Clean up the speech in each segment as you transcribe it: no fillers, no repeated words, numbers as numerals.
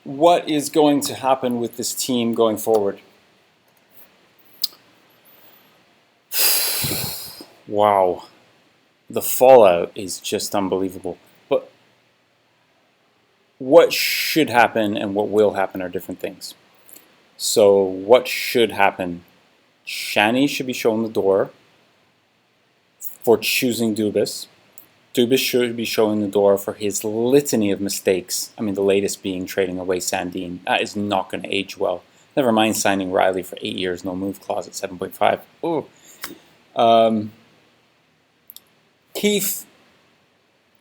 what is going to happen with this team going forward? Wow, the fallout is just unbelievable. But what should happen and what will happen are different things. So what should happen? Shani should be shown the door for choosing Dubas. Dubas should be showing the door for his litany of mistakes. I mean, the latest being trading away Sandin. That is not going to age well. Never mind signing Riley for 8 years, no move clause at 7.5. Ooh. Keefe,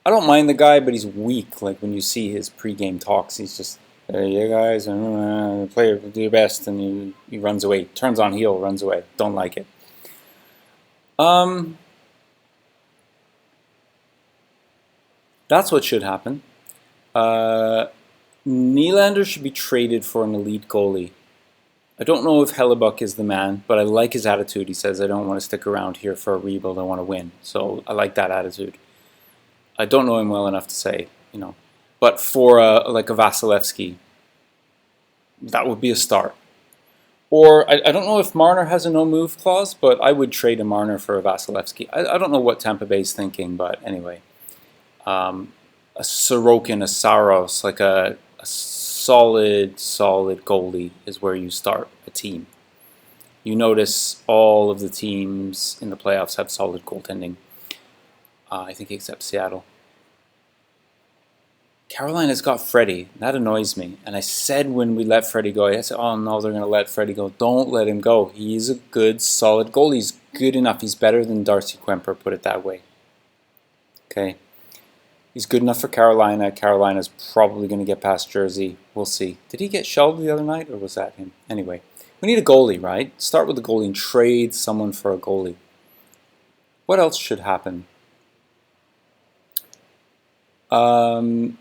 I don't mind the guy, but he's weak. Like when you see his pre-game talks, he's just, hey, you guys, play, do your best, and he runs away. Turns on heel, runs away. Don't like it. That's what should happen. Nylander should be traded for an elite goalie. I don't know if Hellebuck is the man, but I like his attitude. He says, I don't want to stick around here for a rebuild. I want to win. So I like that attitude. I don't know him well enough to say, But for like a Vasilevsky, that would be a start. Or I don't know if Marner has a no-move clause, but I would trade a Marner for a Vasilevsky. I don't know what Tampa Bay's thinking, but anyway. A Sorokin, a Saros, like a solid goalie is where you start a team. You notice all of the teams in the playoffs have solid goaltending. I think except Seattle. Carolina's got Freddie. That annoys me. And I said when we let Freddie go, I said, oh no, they're going to let Freddie go. Don't let him go. He's a good, solid goalie. He's good enough. He's better than Darcy Kuemper, put it that way. Okay. He's good enough for Carolina. Carolina's probably going to get past Jersey. We'll see. Did he get shelved the other night, or was that him? Anyway, we need a goalie, right? Start with the goalie and trade someone for a goalie. What else should happen? I'm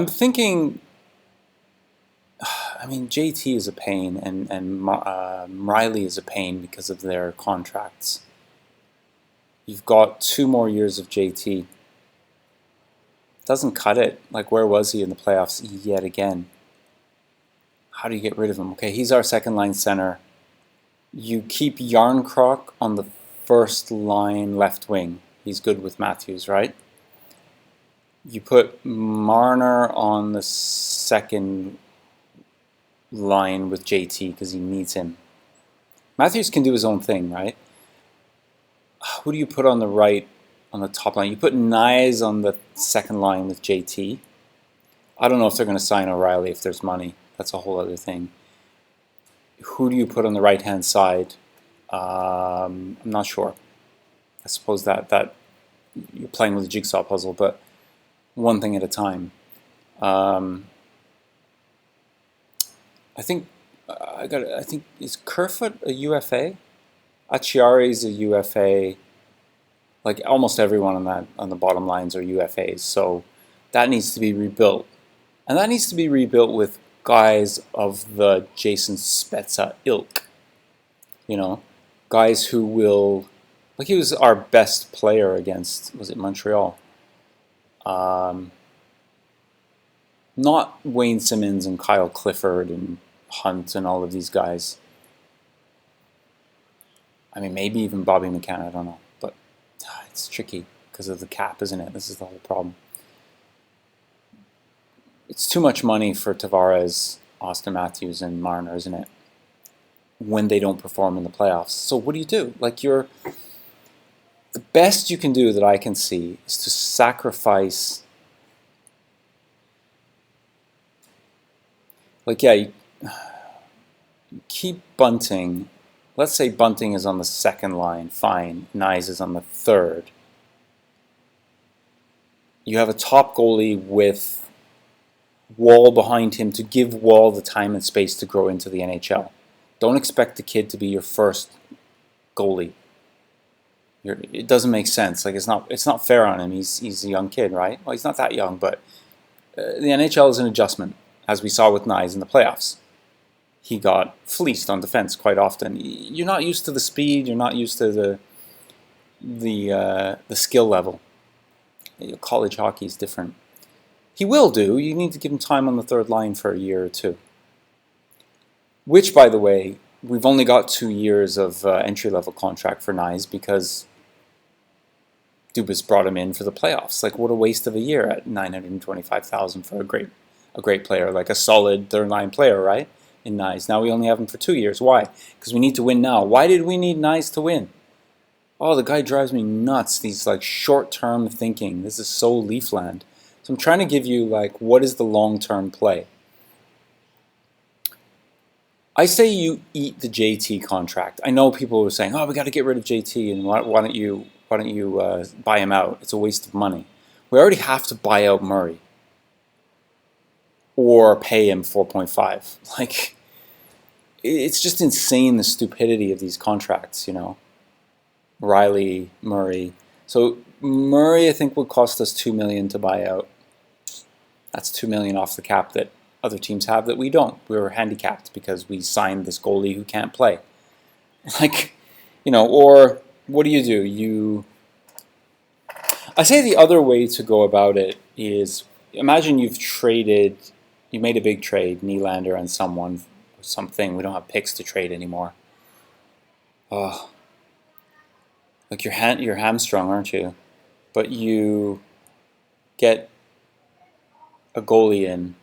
thinking, I mean, JT is a pain, and Riley is a pain because of their contracts. You've got 2 more years of JT. Doesn't cut it. Like, where was he in the playoffs yet again? How do you get rid of him? Okay, he's our second line center. You keep Yarncroc on the first line left wing. He's good with Matthews, right? You put Marner on the second line with JT because he needs him. Matthews can do his own thing, right? Who do you put on the right, on the top line? You put Nyes on the second line with JT. I don't know if they're going to sign O'Reilly if there's money. That's a whole other thing. Who do you put on the right-hand side? I'm not sure. I suppose that you're playing with a jigsaw puzzle, but one thing at a time. I think is Kerfoot a UFA? Acciari's a UFA. Like almost everyone on the bottom lines are UFAs, so that needs to be rebuilt, and that needs to be rebuilt with guys of the Jason Spezza ilk. Guys who will, like he was our best player against, was it Montreal? Not Wayne Simmons and Kyle Clifford and Hunt and all of these guys. I mean, maybe even Bobby McCann, I don't know. But it's tricky because of the cap, isn't it? This is the whole problem. It's too much money for Tavares, Austin Matthews, and Marner, isn't it? When they don't perform in the playoffs. So what do you do? Like the best you can do that I can see is to sacrifice. Like, yeah, you keep Bunting. Let's say Bunting is on the second line, fine. Nyes is on the third. You have a top goalie with Wall behind him to give Wall the time and space to grow into the NHL. Don't expect the kid to be your first goalie. It doesn't make sense. Like it's not fair on him. He's a young kid, right? Well, he's not that young, but the NHL is an adjustment, as we saw with Nyes in the playoffs. He got fleeced on defense quite often. You're not used to the speed. You're not used to the skill level. College hockey is different. He will do. You need to give him time on the third line for a year or two. Which, by the way, we've only got 2 years of entry-level contract for Knies because Dubas brought him in for the playoffs. Like, what a waste of a year at $925,000 for a great player, like a solid third-line player, right? In Knies. Now we only have him for 2 years. Why? Because we need to win now. Why did we need Knies to win? Oh, the guy drives me nuts. These like short-term thinking. This is so Leafland. So I'm trying to give you like what is the long-term play. I say you eat the JT contract. I know people were saying, "Oh, we got to get rid of JT, and why don't you buy him out? It's a waste of money." We already have to buy out Murray or pay him 4.5. Like, it's just insane the stupidity of these contracts. You know, Riley, Murray. So Murray, I think, would cost us $2 million to buy out. That's $2 million off the cap that other teams have that we don't. We're handicapped because we signed this goalie who can't play. Like, you know, or what do? I say the other way to go about it is, imagine you made a big trade, Nylander and someone, or something. We don't have picks to trade anymore. Oh, like you're hamstrung, aren't you? But you get a goalie in.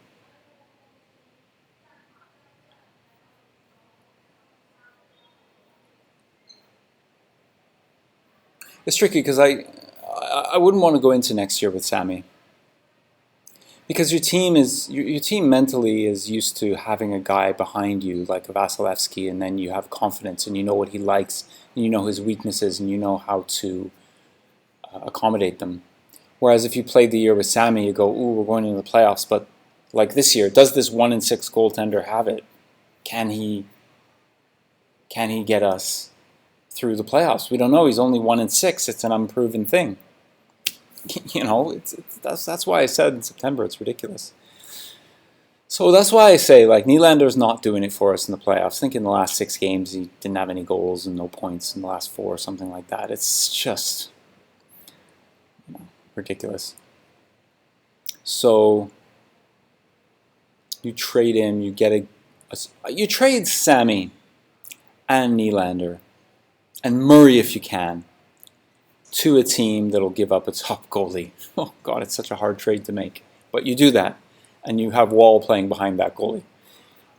It's tricky because I wouldn't want to go into next year with Sammy, because your team mentally is used to having a guy behind you like a Vasilevsky, and then you have confidence and you know what he likes and you know his weaknesses and you know how to accommodate them. Whereas if you played the year with Sammy, you go, "Ooh, we're going into the playoffs," but like this year, does this 1-6 goaltender have it? Can he get us through the playoffs? We don't know. He's only 1-6. It's an unproven thing. You know, that's why I said in September it's ridiculous. So that's why I say, like, Nylander's not doing it for us in the playoffs. I think in the last 6 games he didn't have any goals and no points in the last 4 or something like that. It's just, you know, ridiculous. So you trade him, you get you trade Sammy and Nylander and Murray if you can to a team that'll give up a top goalie. Oh God, it's such a hard trade to make. But you do that, and you have Wall playing behind that goalie.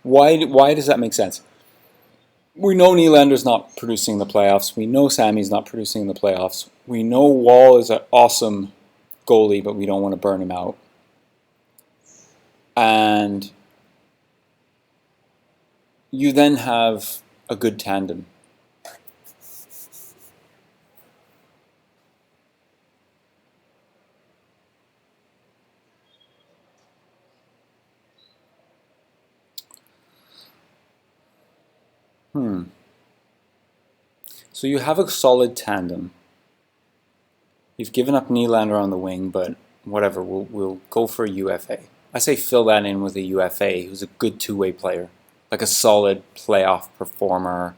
Why does that make sense? We know Nylander's not producing in the playoffs. We know Sammy's not producing in the playoffs. We know Wall is an awesome goalie, but we don't want to burn him out. And you then have a good tandem. So you have a solid tandem. You've given up Nylander on the wing, but whatever, we'll go for a UFA. I say fill that in with a UFA who's a good two-way player, like a solid playoff performer.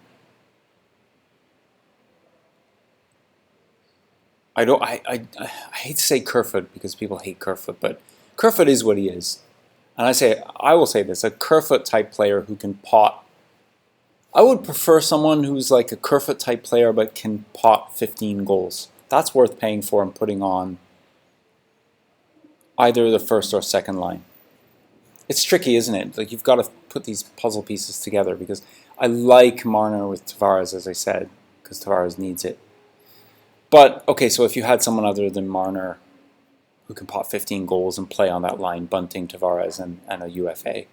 I hate to say Kerfoot because people hate Kerfoot, but Kerfoot is what he is. And I will say this, a Kerfoot type player who can pot. I would prefer someone who's like a Kerfoot type player but can pot 15 goals. That's worth paying for and putting on either the first or second line. It's tricky, isn't it? Like, you've got to put these puzzle pieces together, because I like Marner with Tavares, as I said, because Tavares needs it. But, okay, so if you had someone other than Marner who can pot 15 goals and play on that line, Bunting, Tavares, and a UFA,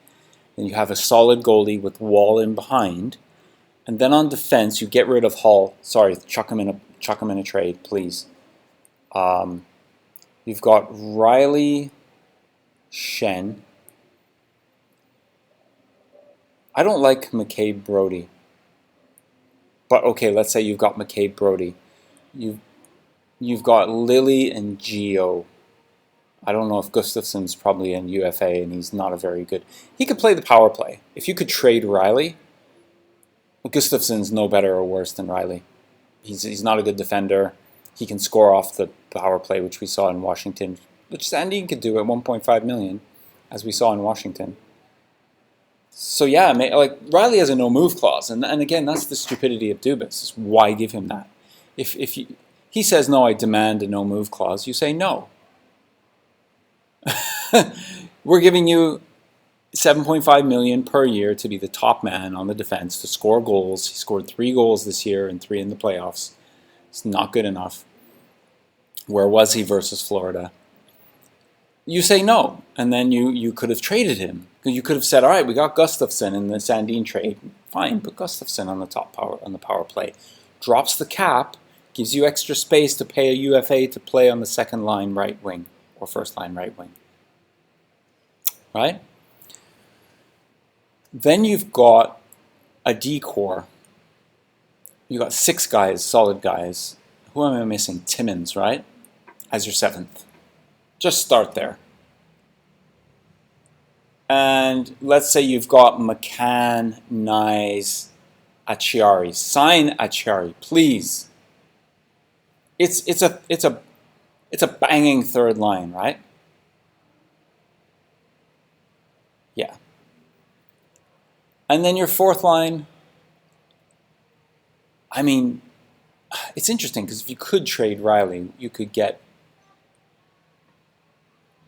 then you have a solid goalie with Wall in behind. And then on defense, you get rid of Hall. Sorry, chuck him in a trade, please. You've got Riley, Schenn. I don't like McCabe Brody. But okay, let's say you've got McCabe Brody. You've got Lily and Gio. I don't know if Gustafson's probably in UFA and he's not a very good. He could play the power play. If you could trade Riley, Gustafson's no better or worse than Riley. He's not a good defender. He can score off the power play, which we saw in Washington which Sandin could do at 1.5 million, as we saw in Washington. So yeah, like Riley has a no move clause, and again, that's the stupidity of Dubas. Is why give him that? If he says no, I demand a no move clause, you say no. We're giving you 7.5 million per year to be the top man on the defense, to score goals. He scored 3 goals this year and 3 in the playoffs. It's not good enough. Where was he versus Florida? You say no, and then you could have traded him. You could have said, all right, we got Gustafsson in the Sandin trade. Fine, put Gustafsson on the power play. Drops the cap, gives you extra space to pay a UFA to play on the second line right wing or first line right wing. Right? Then you've got a D-core. You got 6 guys, solid guys. Who am I missing? Timmins, right? As your 7th. Just start there. And let's say you've got McCann, Nyes, Acciari. Sign Acciari, please. It's a banging third line, right? Yeah. And then your fourth line, I mean, it's interesting because if you could trade Riley, you could get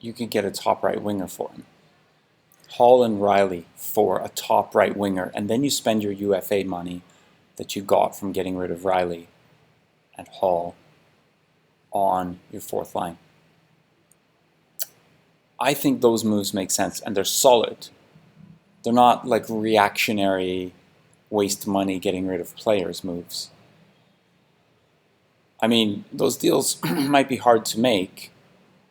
a top right winger for him. Hall and Riley for a top right winger, and then you spend your UFA money that you got from getting rid of Riley and Hall on your fourth line. I think those moves make sense, and they're solid. They're not like reactionary, waste money getting rid of players moves. I mean, those deals might be hard to make,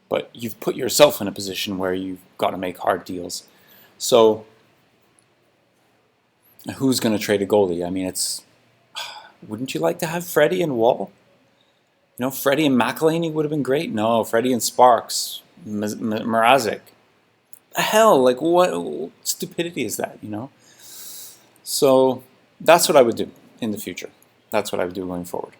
but you've put yourself in a position where you've got to make hard deals. So, who's going to trade a goalie? I mean, wouldn't you like to have Freddie and Wall? You know, Freddie and McElhinney would have been great. No, Freddie and Sparks, Mrazek. The hell, like what stupidity is that, you know? So, that's what I would do in the future. That's what I would do going forward.